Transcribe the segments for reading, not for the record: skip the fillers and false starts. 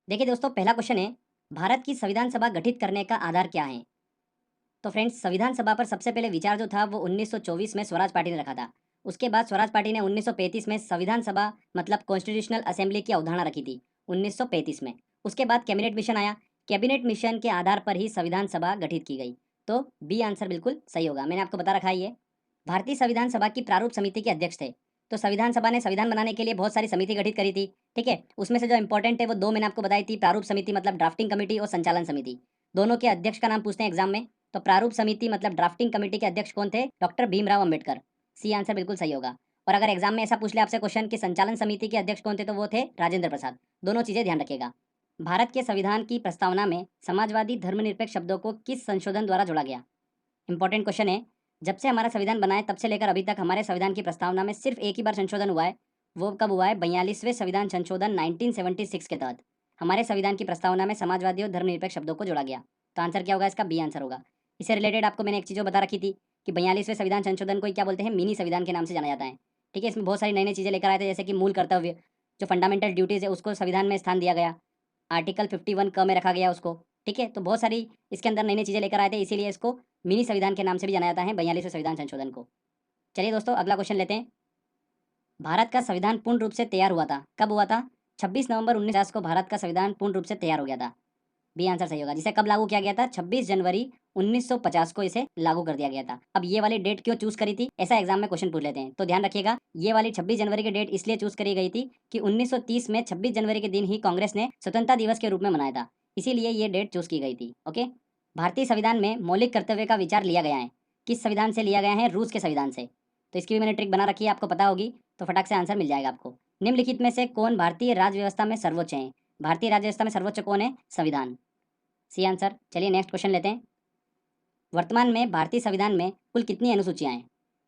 देखिए दोस्तों, पहला क्वेश्चन है, भारत की संविधान सभा गठित करने का आधार क्या है? तो फ्रेंड्स, संविधान सभा पर सबसे पहले विचार जो था वो 1924 में स्वराज पार्टी ने रखा था। उसके बाद स्वराज पार्टी ने 1935 में संविधान सभा मतलब कॉन्स्टिट्यूशनल असेंबली की अवधारणा रखी थी 1935 में। उसके बाद कैबिनेट मिशन आया। कैबिनेट मिशन के आधार पर ही संविधान सभा गठित की गई। तो बी आंसर बिल्कुल सही होगा। मैंने आपको बता रखा है ये। भारतीय संविधान सभा की प्रारूप समिति के अध्यक्ष थे। तो संविधान सभा ने संविधान बनाने के लिए बहुत सारी समिति गठित करी थी। ठीक है, उसमें से जो इंपॉर्टेंट है वो दो मैंने आपको बताई थी, प्रारूप समिति मतलब ड्राफ्टिंग कमेटी और संचालन समिति। दोनों के अध्यक्ष का नाम पूछते हैं एग्जाम में। तो प्रारूप समिति मतलब ड्राफ्टिंग कमेटी के अध्यक्ष कौन थे? Doctor Bhimrao Ambedkar. C answer बिल्कुल सही होगा। और अगर एग्जाम में ऐसा पूछ ले आपसे क्वेश्चन कि संचालन समिति के अध्यक्ष कौन थे, तो वो थे राजेंद्र प्रसाद। दोनों चीजें ध्यान रखिएगा। भारत के संविधान की प्रस्तावना में समाजवादी धर्मनिरपेक्ष शब्दों को किस संशोधन द्वारा जोड़ा गया? इंपॉर्टेंट क्वेश्चन है। जब से हमारा संविधान बना है तब से लेकर अभी तक हमारे संविधान की प्रस्तावना में सिर्फ एक ही बार संशोधन हुआ है। वो कब हुआ है? 42वें संविधान संशोधन 1976 के तहत हमारे संविधान की प्रस्तावना में समाजवादी और धर्मनिरपेक्ष शब्दों को जोड़ा गया। तो आंसर क्या होगा? इसका बी आंसर होगा। इससे रिलेटेड आपको मैंने एक चीज़ बता रखी थी कि 42वें संविधान संशोधन को ही क्या बोलते हैं? मिनी संविधान के नाम से जाना जाता है। ठीक है, इसमें बहुत सारी नई नई चीज़ें लेकर आए थे, जैसे कि मूल कर्तव्य, जो फंडामेंटल ड्यूटीज़ है उसको संविधान में स्थान दिया गया। आर्टिकल 51 क में रखा गया उसको। ठीक है, तो बहुत सारी इसके अंदर नई नई चीज़ें लेकर आए थे, इसीलिए इसको मिनी संविधान के नाम से भी जाना जाता है 42वें संविधान संशोधन को। चलिए दोस्तों, अगला क्वेश्चन लेते हैं। भारत का संविधान पूर्ण रूप से तैयार हुआ था, कब हुआ था? 26 नवंबर 1950 को भारत का संविधान पूर्ण रूप से तैयार हो गया था। बी आंसर सही होगा। जिसे कब लागू किया गया था? 26 जनवरी 1950 को इसे लागू कर दिया गया था। अब ये वाली डेट क्यों चूज करी थी, ऐसा एग्जाम में क्वेश्चन पूछ लेते हैं, तो ध्यान रखिएगा। ये वाली 26 जनवरी की डेट इसलिए चूज करी गई थी कि 1930 में 26 जनवरी के दिन ही कांग्रेस ने स्वतंत्रता दिवस के रूप में मनाया था। इसीलिए ये डेट चूज की गई थी। ओके। भारतीय संविधान में मौलिक कर्तव्य का विचार लिया गया है, किस संविधान से लिया गया है? रूस के संविधान से। तो इसकी भी मैंने ट्रिक बना रखी है, आपको पता होगी, तो फटाक से आंसर मिल जाएगा आपको। निम्नलिखित में से कौन भारतीय राज्य व्यवस्था में सर्वोच्च है? भारतीय राज्य व्यवस्था में सर्वोच्च कौन है? संविधान। C answer. चलिए नेक्स्ट क्वेश्चन लेते हैं। वर्तमान में भारतीय संविधान में कुल कितनी अनुसूचियां हैं?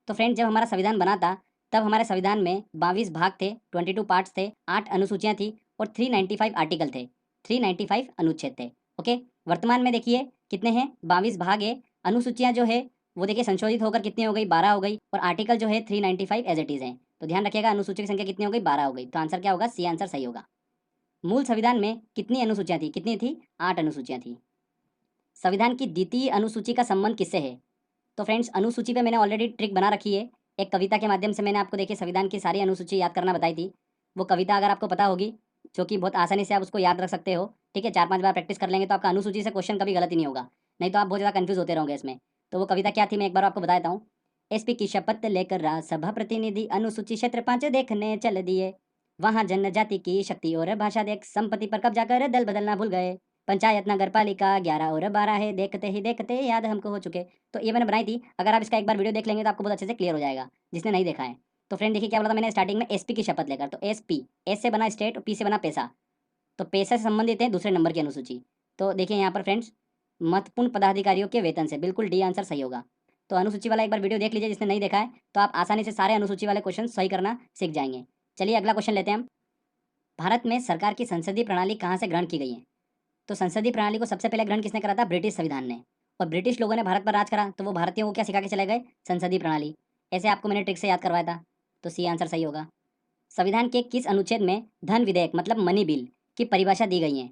तो फ्रेंड, जब हमारा संविधान बना था तब हमारे संविधान में 22 भाग थे, 22 पार्ट्स थे, 8 अनुसूचियां थी और 395 आर्टिकल थे, 395 अनुच्छेद थे। ओके। वर्तमान में देखिए कितने हैं? 22 भाग है। अनुसूचियां जो है वो देखिए संशोधित होकर कितनी हो गई? 12 हो गई। और आर्टिकल जो है 395 एज इट इज है। तो ध्यान रखिएगा, अनुसूची की संख्या कितनी हो गई? 12 हो गई। तो आंसर क्या होगा? सी आंसर सही होगा। मूल संविधान में कितनी अनुसूचियां थी? कितनी थी? 8 अनुसूचियां थी। संविधान की द्वितीय अनुसूची का संबंध किससे है? तो फ्रेंड्स, अनुसूची पे मैंने ऑलरेडी ट्रिक बना रखी है। एक कविता के माध्यम से मैंने आपको देखिए संविधान की सारी अनुसूची याद करना बताई थी। वो कविता अगर आपको पता होगी, जो कि बहुत आसानी से आप उसको याद रख सकते हो। ठीक है, 4-5 बार प्रैक्टिस कर लेंगे तो आपका अनुसूची से क्वेश्चन कभी गलत ही नहीं होगा। नहीं तो आप बहुत ज़्यादा कंफ्यूज होते रहोगे इसमें। तो वो कविता क्या थी, मैं एक बार आपको बता देता हूँ। एसपी की शपथ लेकर राज्यसभा प्रतिनिधि अनुसूची क्षेत्र 5 देखने चल दिए। वहां जनजाति की शक्ति और भाषा देख संपत्ति पर कब्जा कर दल बदलना भूल गए। पंचायत नगर पालिका 11 और 12 है, देखते ही देखते याद हमको हो चुके। तो ये मैंने बनाई थी। अगर आप इसका एक बार वीडियो देख लेंगे तो आपको बहुत अच्छे से क्लियर हो जाएगा, जिसने नहीं देखा है। तो फ्रेंड देखिए क्या बोला था मैंने स्टार्टिंग में, एसपी की शपथ लेकर। तो एसपी, एस से बना स्टेट और पी से बना पैसा। तो पैसा से संबंधित है दूसरे नंबर की अनुसूची। तो देखिए यहाँ पर फ्रेंड्स, महत्वपूर्ण पदाधिकारियों के वेतन से, बिल्कुल डी आंसर सही होगा। तो अनुसूची वाला एक बार वीडियो देख लीजिए जिसने नहीं देखा है, तो आप आसानी से सारे अनुसूची वाले क्वेश्चन सही करना सीख जाएंगे। चलिए अगला क्वेश्चन लेते हैं हम। भारत में सरकार की संसदीय प्रणाली कहाँ से ग्रहण की गई है? तो संसदीय प्रणाली को सबसे पहले ग्रहण किसने करा था? ब्रिटिश संविधान ने। और ब्रिटिश लोगों ने भारत पर राज करा तो वो भारतीयों को क्या सिखा के चले गए? संसदीय प्रणाली। ऐसे आपको मैंने ट्रिक से याद करवाया था। तो सी आंसर सही होगा। संविधान के किस अनुच्छेद में धन विधेयक मतलब मनी बिल की परिभाषा दी गई है?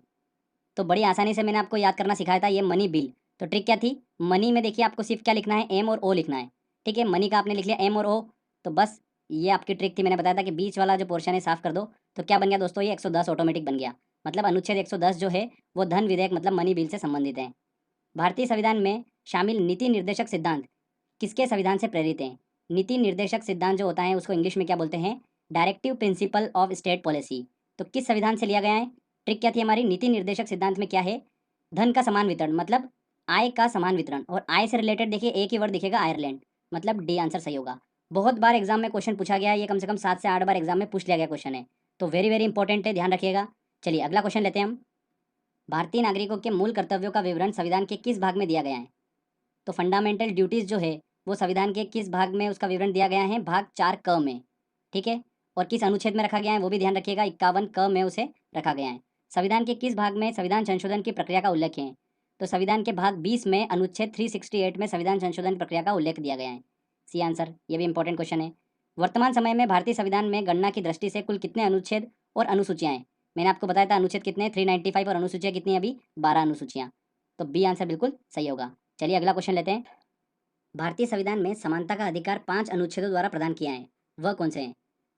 तो बड़ी आसानी से मैंने आपको याद करना सिखाया था ये मनी बिल। तो ट्रिक क्या थी? मनी में देखिए आपको सिर्फ क्या लिखना है? एम और ओ लिखना है। ठीक है, मनी का आपने लिख लिया एम और ओ। तो बस ये आपकी ट्रिक थी। मैंने बताया था कि बीच वाला जो पोर्शन है साफ कर दो। तो क्या बन गया दोस्तों? ये 110 ऑटोमेटिक बन गया। मतलब अनुच्छेद 110 जो है वो धन विधेयक मतलब मनी बिल से संबंधित है। भारतीय संविधान में शामिल नीति निर्देशक सिद्धांत किसके संविधान से प्रेरित हैं? नीति निर्देशक सिद्धांत जो होता है उसको इंग्लिश में क्या बोलते हैं? Directive principle of state policy. तो किस संविधान से लिया गया है? ट्रिक क्या थी हमारी? नीति निर्देशक सिद्धांत में क्या है? धन का समान वितरण मतलब आय का समान वितरण। और आय से रिलेटेड देखिए एक ही वर्ड दिखेगा, आयरलैंड। मतलब डी आंसर सही होगा। बहुत बार एग्जाम में क्वेश्चन पूछा गया है, ये कम से कम 7 से 8 बार एग्जाम में पूछ लिया गया क्वेश्चन है। तो वेरी वेरी इंपॉर्टेंट है, ध्यान रखिएगा। चलिए अगला क्वेश्चन लेते हैं हम। भारतीय नागरिकों के मूल कर्तव्यों का विवरण संविधान के किस भाग में दिया गया है? तो फंडामेंटल ड्यूटीज जो है वो संविधान के किस भाग में उसका विवरण दिया गया है? भाग 4 क में। ठीक है, और किस अनुच्छेद में रखा गया है वो भी ध्यान रखिएगा, 51 क में उसे रखा गया है। संविधान के किस भाग में संविधान संशोधन की प्रक्रिया का उल्लेख है? तो संविधान के भाग 20 में अनुच्छेद 368 में संविधान संशोधन प्रक्रिया का उल्लेख दिया गया है। C answer. ये भी इंपॉर्टेंट क्वेश्चन है। वर्तमान समय में भारतीय संविधान में गणना की दृष्टि से कुल कितने अनुच्छेद और अनुसूचियां हैं? मैंने आपको बताया था अनुच्छेद कितने 395 और अनुसूचियाँ कितनी हैं अभी 12 अनुसूचियाँ। तो बी आंसर बिल्कुल सही होगा। चलिए अगला क्वेश्चन लेते हैं। भारतीय संविधान में समानता का अधिकार 5 अनुच्छेदों द्वारा प्रदान किया है, वह कौन से हैं?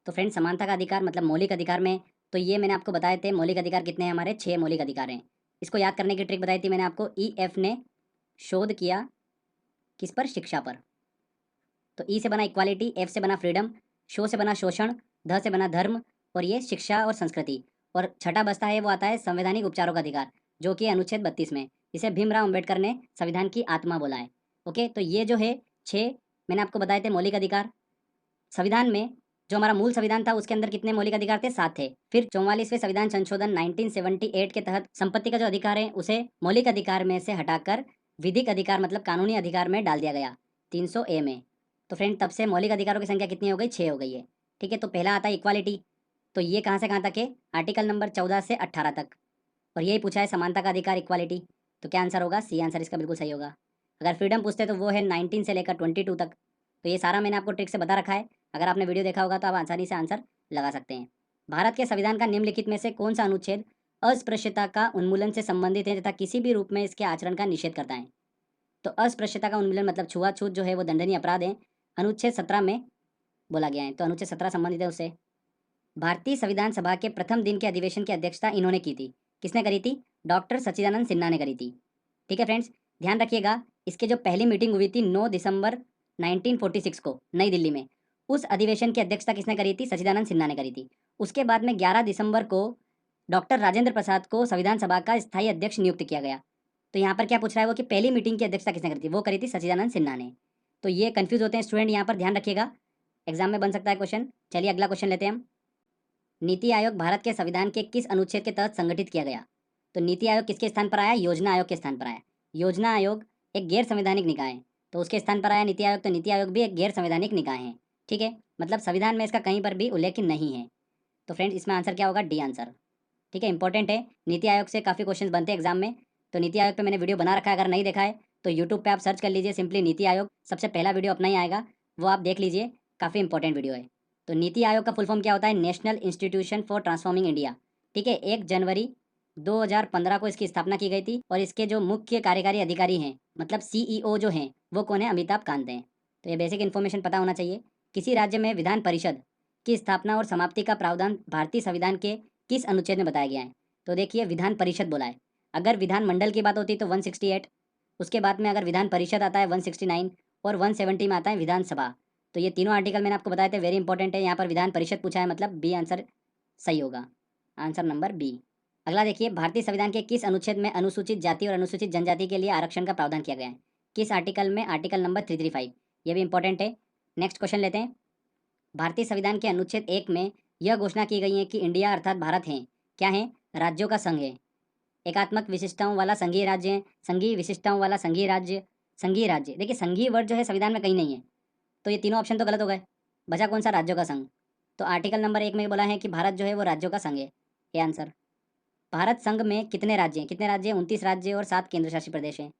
तो फ्रेंड्स समानता का अधिकार मतलब मौलिक अधिकार में, तो ये मैंने आपको बताए थे मौलिक अधिकार कितने हैं, हमारे 6 मौलिक अधिकार हैं। इसको याद करने की ट्रिक बताई थी मैंने आपको। ई एफ ने शोध किया किस पर? शिक्षा पर। तो ई से बना इक्वालिटी, एफ से बना फ्रीडम, शो से बना शोषण, ध से बना धर्म, और ये शिक्षा और संस्कृति। और छठा बचता है वो आता है संवैधानिक उपचारों का अधिकार, जो कि अनुच्छेद 32 में, इसे भीमराव अंबेडकर ने संविधान की आत्मा बोला है। ओके, तो ये जो है 6 मैंने आपको बताए थे मौलिक अधिकार। संविधान में जो हमारा मूल संविधान था उसके अंदर कितने मौलिक अधिकार थे? 7 थे। फिर 44वें संविधान संशोधन 1978 के तहत संपत्ति का जो अधिकार है उसे मौलिक अधिकार में से हटाकर विधिक अधिकार मतलब कानूनी अधिकार में डाल दिया गया 300 ए में। तो फ्रेंड तब से मौलिक अधिकारों की संख्या कितनी हो गई? 6 हो गई है। ठीक है, तो पहला आता है इक्वालिटी। तो ये कहाँ से कहाँ तक है? आर्टिकल नंबर 14 से 18 तक। और यही पूछा है समानता का अधिकार इक्वालिटी। तो क्या आंसर होगा? सी आंसर इसका बिल्कुल सही होगा। अगर फ्रीडम पूछते तो वो है 19 से लेकर 22 तक। तो ये सारा मैंने आपको ट्रिक से बता रखा है। अगर आपने वीडियो देखा होगा तो आप आसानी से आंसर लगा सकते हैं। भारत के संविधान का निम्नलिखित में से कौन सा अनुच्छेद अस्पृश्यता का उन्मूलन से संबंधित है तथा किसी भी रूप में इसके आचरण का निषेध करता है? तो अस्पृश्यता का उन्मूलन मतलब छुआछूत जो है वो दंडनीय अपराध है, अनुच्छेद 17 में बोला गया है। तो अनुच्छेद 17 संबंधित है उससे। भारतीय संविधान सभा के प्रथम दिन के अधिवेशन की अध्यक्षता इन्होंने की थी। किसने करी थी? डॉक्टर सच्चिदानंद सिन्हा ने करी थी। ठीक है फ्रेंड्स, ध्यान रखिएगा इसके जो पहली मीटिंग हुई थी 9 दिसंबर 1946 को नई दिल्ली में, उस अधिवेशन की अध्यक्षता किसने करी थी? सच्चिदानंद सिन्हा ने करी थी। उसके बाद में 11 दिसंबर को डॉक्टर राजेंद्र प्रसाद को संविधान सभा का स्थायी अध्यक्ष नियुक्त किया गया। तो यहाँ पर क्या पूछ रहा है वो कि पहली मीटिंग की अध्यक्षता किसने करी थी? वो करी थी सच्चिदानंद सिन्हा ने। तो ये कंफ्यूज होते हैं स्टूडेंट, यहाँ पर ध्यान रखिएगा, एग्जाम में बन सकता है क्वेश्चन। चलिए अगला क्वेश्चन लेते हैं हम। नीति आयोग भारत के संविधान के किस अनुच्छेद के तहत संगठित किया गया? तो नीति आयोग किसके स्थान पर आया? योजना आयोग के स्थान पर आया। योजना आयोग एक गैर संवैधानिक निकाय है, तो उसके स्थान पर आया नीति आयोग। तो नीति आयोग भी एक गैर संवैधानिक निकाय है। ठीक है, मतलब संविधान में इसका कहीं पर भी उल्लेख नहीं है। तो फ्रेंड्स इसमें आंसर क्या होगा? D answer. ठीक है, इंपॉर्टेंट है, नीति आयोग से काफ़ी क्वेश्चन बनते हैं एग्जाम में। तो नीति आयोग पे मैंने वीडियो बना रखा है, अगर नहीं देखा है तो यूट्यूब पे आप सर्च कर लीजिए सिंपली नीति आयोग, सबसे पहला वीडियो अपना ही आएगा, वो आप देख लीजिए, काफ़ी इंपॉर्टेंट वीडियो है। तो नीति आयोग का फुल फॉर्म क्या होता है? National institution for transforming India. ठीक है, 1 जनवरी 2015 को इसकी स्थापना की गई थी। और इसके जो मुख्य कार्यकारी अधिकारी हैं मतलब सीईओ जो हैं वो कौन है? अमिताभ कांत हैं। तो ये बेसिक इन्फॉर्मेशन पता होना चाहिए। किसी राज्य में विधान परिषद की स्थापना और समाप्ति का प्रावधान भारतीय संविधान के किस अनुच्छेद में बताया गया है? तो देखिए विधान परिषद बोला है। अगर विधान मंडल की बात होती है तो 168, उसके बाद में अगर विधान परिषद आता है 169, और 170 में आता है विधानसभा। तो ये तीनों आर्टिकल मैंने आपको बताए थे, वेरी इंपॉर्टेंट है। यहाँ पर विधान परिषद पूछा है, मतलब बी आंसर सही होगा, आंसर नंबर बी। अगला देखिए, भारतीय संविधान के किस अनुच्छेद में अनुसूचित जाति और अनुसूचित जनजाति के लिए आरक्षण का प्रावधान किया गया है? किस आर्टिकल में? आर्टिकल नंबर 335, ये भी इंपॉर्टेंट है। नेक्स्ट क्वेश्चन लेते हैं। भारतीय संविधान के अनुच्छेद 1 में यह घोषणा की गई है कि इंडिया अर्थात भारत है क्या है? राज्यों का संघ है, एकात्मक विशिष्टताओं वाला संघीय राज्य है, संघीय विशिष्टताओं वाला संघीय राज्य, संघीय राज्य। देखिए संघीय वर्ड जो है संविधान में कहीं नहीं है, तो ये तीनों ऑप्शन तो गलत हो गए। बचा कौन सा? राज्यों का संघ। तो आर्टिकल नंबर 1 में बोला है कि भारत जो है वो राज्यों का संघ है, ये आंसर। भारत संघ में कितने राज्य हैं? कितने राज्य हैं? 29 राज्य और 7 केंद्र शासित प्रदेश हैं।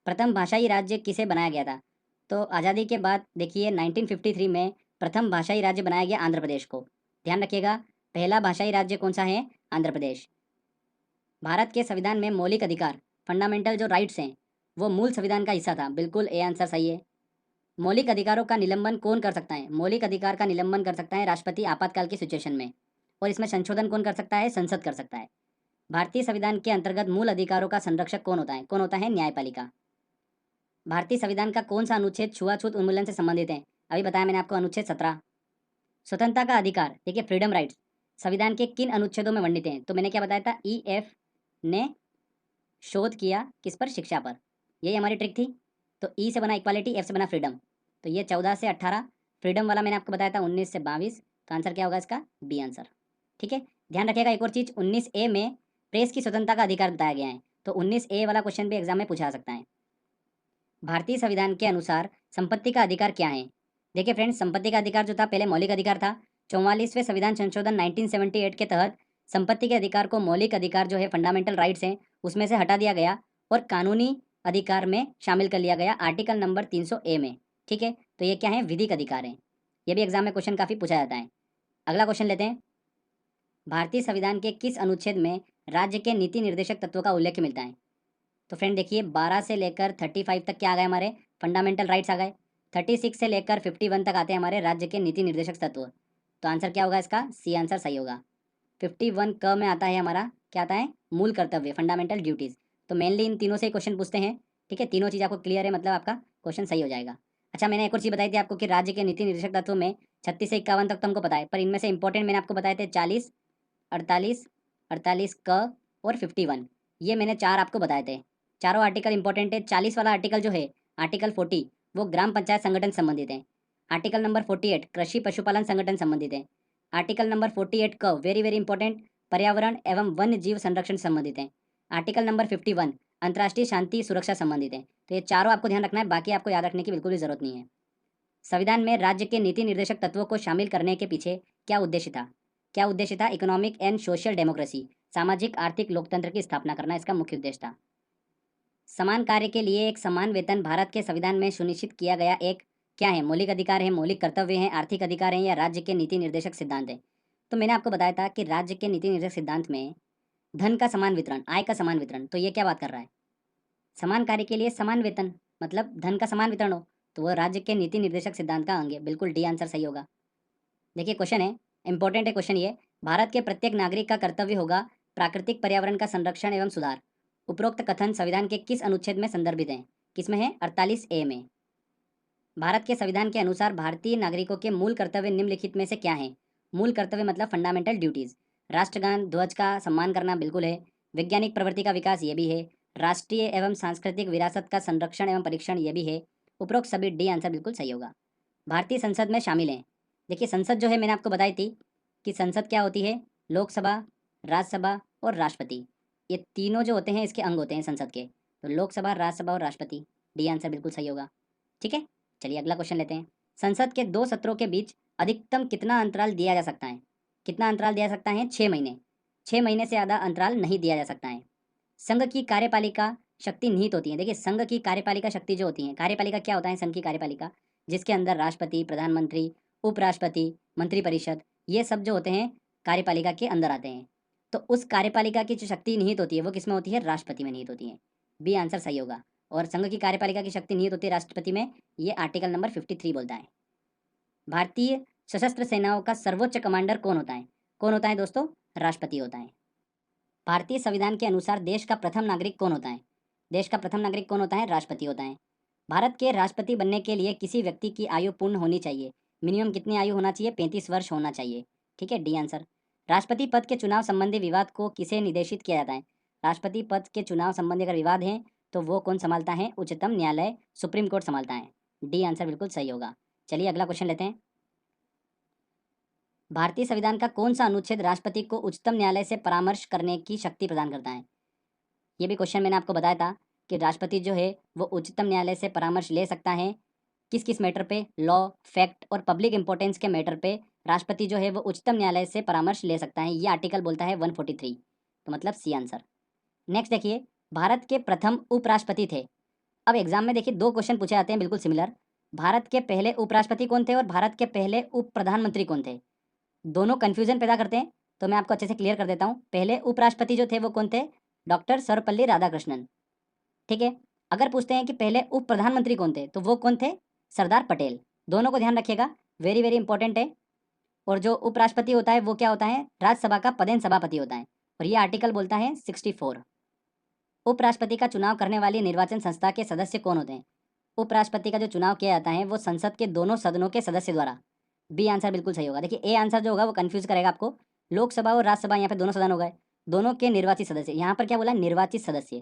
प्रथम भाषाई राज्य किसे बनाया गया था? तो आज़ादी के बाद देखिए 1953 में प्रथम भाषाई राज्य बनाया गया आंध्र प्रदेश को। ध्यान रखिएगा, पहला भाषाई राज्य कौन सा है? आंध्र प्रदेश। भारत के संविधान में मौलिक अधिकार फंडामेंटल जो राइट्स हैं वो मूल संविधान का हिस्सा था, बिल्कुल ए आंसर सही है। मौलिक अधिकारों का निलंबन कौन कर सकता है? मौलिक अधिकार का निलंबन कर सकता है राष्ट्रपति आपातकाल की सिचुएशन में। और इसमें संशोधन कौन कर सकता है? संसद कर सकता है। भारतीय संविधान के अंतर्गत मूल अधिकारों का संरक्षक कौन होता है? कौन होता है? न्यायपालिका। भारतीय संविधान का कौन सा अनुच्छेद छुआछूत उन्मूलन से संबंधित है? अभी बताया मैंने आपको, अनुच्छेद 17। स्वतंत्रता का अधिकार देखिए फ्रीडम राइट्स संविधान के किन अनुच्छेदों में वर्णित हैं? तो मैंने क्या बताया था? ई एफ ने शोध किया किस पर? शिक्षा पर। यही हमारी ट्रिक थी। तो ई से बना इक्वालिटी, एफ से बना फ्रीडम। तो ये 14 से 18, फ्रीडम वाला मैंने आपको बताया था 19 से 22। तो आंसर क्या होगा इसका? B answer. ठीक है, ध्यान रखिएगा एक और चीज़, 19 ए में प्रेस की स्वतंत्रता का अधिकार बताया गया है। तो 19 ए वाला क्वेश्चन भी एग्जाम में पूछा जा सकता है। भारतीय संविधान के अनुसार संपत्ति का अधिकार क्या है? देखिए फ्रेंड्स, संपत्ति का अधिकार जो था पहले मौलिक अधिकार था। 44वें संविधान संशोधन 1978 के तहत संपत्ति के अधिकार को मौलिक अधिकार जो है फंडामेंटल राइट्स हैं उसमें से हटा दिया गया और कानूनी अधिकार में शामिल कर लिया गया आर्टिकल नंबर 300 ए में। ठीक है, तो ये क्या है? विधिक अधिकार है। ये भी एग्जाम में क्वेश्चन काफ़ी पूछा जाता है। अगला क्वेश्चन लेते हैं। भारतीय संविधान के किस अनुच्छेद में राज्य के नीति निर्देशक तत्वों का उल्लेख मिलता है? तो फ्रेंड देखिए 12 से लेकर 35 तक क्या आ गए हमारे फंडामेंटल राइट्स आ गए। 36 से लेकर 51 तक आते हैं हमारे राज्य के नीति निर्देशक तत्व। तो आंसर क्या होगा इसका? सी आंसर सही होगा। 51 क में आता है हमारा, क्या आता है? मूल कर्तव्य, फंडामेंटल ड्यूटीज। तो मेनली इन तीनों से क्वेश्चन पूछते हैं। ठीक है, तीनों चीज़ आपको क्लियर है, मतलब आपका क्वेश्चन सही हो जाएगा। अच्छा, मैंने एक और चीज़ बताई थी आपको कि राज्य के नीति निर्देशक तत्व में 36 से 51 तक तो हमको पता है, पर इनमें से इंपॉर्टेंट मैंने आपको बताए थे 40, 48, 48 क और 51। ये मैंने चार आपको बताए थे। चारों आर्टिकल इंपॉर्टेंट है। 40 वाला आर्टिकल जो है, आर्टिकल 40, वो ग्राम पंचायत संगठन संबंधित है। आर्टिकल नंबर 48 कृषि पशुपालन संगठन संबंधित है। आर्टिकल नंबर 48 क वेरी वेरी इंपॉर्टेंट पर्यावरण एवं वन्य जीव संरक्षण संबंधित है। आर्टिकल नंबर 51 अंतर्राष्ट्रीय शांति सुरक्षा संबंधित है। तो ये चारों आपको ध्यान रखना है, बाकी आपको याद रखने की बिल्कुल भी जरूरत नहीं है। संविधान में राज्य के नीति निर्देशक तत्वों को शामिल करने के पीछे क्या उद्देश्य था? क्या उद्देश्य था? इकोनॉमिक एंड सोशल डेमोक्रेसी, सामाजिक आर्थिक लोकतंत्र की स्थापना करना इसका मुख्य उद्देश्य था। समान कार्य के लिए एक समान वेतन भारत के संविधान में सुनिश्चित किया गया एक क्या है? मौलिक अधिकार है, मौलिक कर्तव्य है, आर्थिक अधिकार है, या राज्य के नीति निर्देशक सिद्धांत है? तो मैंने आपको बताया था कि राज्य के नीति निर्देशक सिद्धांत में धन का समान वितरण, आय का समान वितरण, तो ये क्या बात कर रहा है? समान कार्य के लिए समान वेतन, मतलब धन का समान वितरण हो, तो वह राज्य के नीति निर्देशक सिद्धांत का अंग है। बिल्कुल डी आंसर सही होगा। देखिए क्वेश्चन है, इंपॉर्टेंट है क्वेश्चन ये। भारत के प्रत्येक नागरिक का कर्तव्य होगा प्राकृतिक पर्यावरण का संरक्षण एवं सुधार। उपरोक्त कथन संविधान के किस अनुच्छेद में संदर्भित है? किसमें है? 48A में। भारत के संविधान के अनुसार भारतीय नागरिकों के मूल कर्तव्य निम्नलिखित में से क्या है? मूल कर्तव्य मतलब फंडामेंटल ड्यूटीज। राष्ट्रगान ध्वज का सम्मान करना बिल्कुल है। वैज्ञानिक प्रवृत्ति का विकास ये भी है। राष्ट्रीय एवं सांस्कृतिक विरासत का संरक्षण एवं परीक्षण ये भी है। उपरोक्त सभी डी आंसर बिल्कुल सही होगा। भारतीय संसद में शामिल हैं। देखिए संसद जो है, मैंने आपको बताई थी कि संसद क्या होती है? लोकसभा, राज्यसभा और राष्ट्रपति, ये तीनों जो होते हैं इसके अंग होते हैं संसद के। तो लोकसभा, राज्यसभा और राष्ट्रपति, डी आंसर बिल्कुल सही होगा। ठीक है, चलिए अगला क्वेश्चन लेते हैं। संसद के दो सत्रों के बीच अधिकतम कितना अंतराल दिया जा सकता है? कितना अंतराल दिया जा सकता है? 6 महीने। 6 महीने से ज़्यादा अंतराल नहीं दिया जा सकता है। संघ की कार्यपालिका शक्ति निहित होती है। देखिए संघ की कार्यपालिका शक्ति जो होती है, कार्यपालिका क्या होता है? संघ की कार्यपालिका, जिसके अंदर राष्ट्रपति, प्रधानमंत्री, उपराष्ट्रपति, मंत्रिपरिषद, ये सब जो होते हैं कार्यपालिका के अंदर आते हैं। तो उस कार्यपालिका की जो शक्ति निहित होती है वो किसमें होती है? राष्ट्रपति में निहित होती है। बी आंसर सही होगा। और संघ की कार्यपालिका की शक्ति निहित होती है राष्ट्रपति में, ये आर्टिकल नंबर 53 बोलता है। भारतीय सशस्त्र सेनाओं का सर्वोच्च कमांडर कौन होता है? कौन होता है दोस्तों? राष्ट्रपति होता है। भारतीय संविधान के अनुसार देश का प्रथम नागरिक कौन होता है? देश का प्रथम नागरिक कौन होता है? राष्ट्रपति होता है। भारत के राष्ट्रपति बनने के लिए किसी व्यक्ति की आयु पूर्ण होनी चाहिए। मिनिमम कितनी आयु होना चाहिए? 35 वर्ष होना चाहिए। ठीक है, डी आंसर। राष्ट्रपति पद के चुनाव संबंधी विवाद को किसे निर्देशित किया जाता है? राष्ट्रपति पद के चुनाव संबंधी अगर विवाद है तो वो कौन संभालता है? उच्चतम न्यायालय, सुप्रीम कोर्ट संभालता है। डी आंसर बिल्कुल सही होगा। चलिए अगला क्वेश्चन लेते हैं। भारतीय संविधान का कौन सा अनुच्छेद राष्ट्रपति को उच्चतम न्यायालय से परामर्श करने की शक्ति प्रदान करता है? ये भी क्वेश्चन मैंने आपको बताया था कि राष्ट्रपति जो है वो उच्चतम न्यायालय से परामर्श ले सकता है। किस किस मैटर पे? लॉ, फैक्ट और पब्लिक इंपॉर्टेंस के मैटर पे राष्ट्रपति जो है वो उच्चतम न्यायालय से परामर्श ले सकता है। ये आर्टिकल बोलता है 143, तो मतलब सी आंसर। नेक्स्ट देखिए, भारत के प्रथम उपराष्ट्रपति थे। अब एग्जाम में देखिए दो क्वेश्चन पूछे जाते हैं बिल्कुल सिमिलर। भारत के पहले उपराष्ट्रपति कौन थे और भारत के पहले उप प्रधानमंत्री कौन थे? दोनों कन्फ्यूजन पैदा करते हैं, तो मैं आपको अच्छे से क्लियर कर देता हूँ। पहले उपराष्ट्रपति जो थे वो कौन थे? डॉक्टर सर्वपल्ली राधाकृष्णन। ठीक है, अगर पूछते हैं कि पहले उप प्रधानमंत्री कौन थे, तो वो कौन थे? सरदार पटेल। दोनों को ध्यान रखिएगा, वेरी वेरी इंपॉर्टेंट है। और जो उपराष्ट्रपति होता है वो क्या होता है? राज्यसभा का पदेन सभापति होता है। और ये आर्टिकल बोलता है 64। उपराष्ट्रपति का चुनाव करने वाली निर्वाचन संस्था के सदस्य कौन होते हैं? उपराष्ट्रपति का जो चुनाव किया जाता है वो संसद के दोनों सदनों के सदस्य द्वारा। बी आंसर बिल्कुल सही होगा। देखिए ए आंसर जो होगा वो कंफ्यूज करेगा आपको। लोकसभा और राज्यसभा यहाँ पे दोनों सदन हो गए, दोनों के निर्वाचित सदस्य। यहाँ पर क्या बोला? निर्वाचित सदस्य।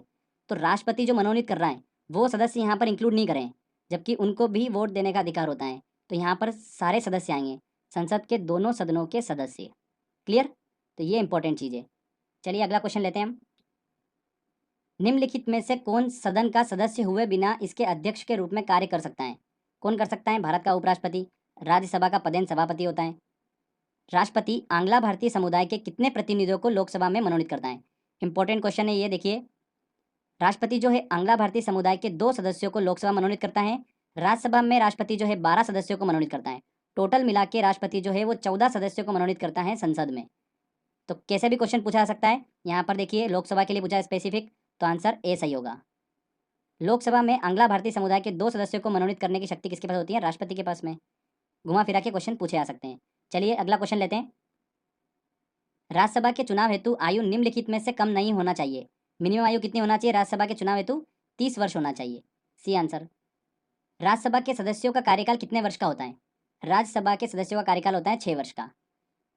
तो राष्ट्रपति जो मनोनीत कर रहा है वो सदस्य यहाँ पर इंक्लूड नहीं करें, जबकि उनको भी वोट देने का अधिकार होता है। तो यहाँ पर सारे सदस्य आएंगे, संसद के दोनों सदनों के सदस्य। क्लियर? तो ये इंपॉर्टेंट चीज़ है। चलिए अगला क्वेश्चन लेते हैं हम। निम्नलिखित में से कौन सदन का सदस्य हुए बिना इसके अध्यक्ष के रूप में कार्य कर सकता है? कौन कर सकता है? भारत का उपराष्ट्रपति, राज्यसभा का पदेन सभापति होता है। राष्ट्रपति आंग्ला भारतीय समुदाय के कितने प्रतिनिधियों को लोकसभा में मनोनीत करता है? इंपॉर्टेंट क्वेश्चन है ये। देखिए राष्ट्रपति जो है आंग्ला भारतीय समुदाय के 2 सदस्यों को लोकसभा मनोनीत करता है। राज्यसभा में राष्ट्रपति जो है 12 सदस्यों को मनोनीत करता है। टोटल मिला के राष्ट्रपति जो है वो 14 सदस्यों को मनोनीत करता है संसद में। तो कैसे भी क्वेश्चन पूछा जा सकता है। यहाँ पर देखिए लोकसभा के लिए पूछा है स्पेसिफिक, तो आंसर ए सही होगा। लोकसभा में आंग्ला भारतीय समुदाय के 2 सदस्यों को मनोनीत करने की शक्ति किसके पास होती है? राष्ट्रपति के पास में। घुमा फिरा के क्वेश्चन पूछे जा सकते हैं। चलिए अगला क्वेश्चन लेते हैं। राज्यसभा के चुनाव हेतु आयु निम्नलिखित में से कम नहीं होना चाहिए। मिनिमम आयु कितनी होना चाहिए राज्यसभा के चुनाव हेतु? 30 वर्ष होना चाहिए। C answer. राज्यसभा के सदस्यों का कार्यकाल कितने वर्ष का होता है? राज्यसभा के सदस्यों का कार्यकाल होता है 6 वर्ष का।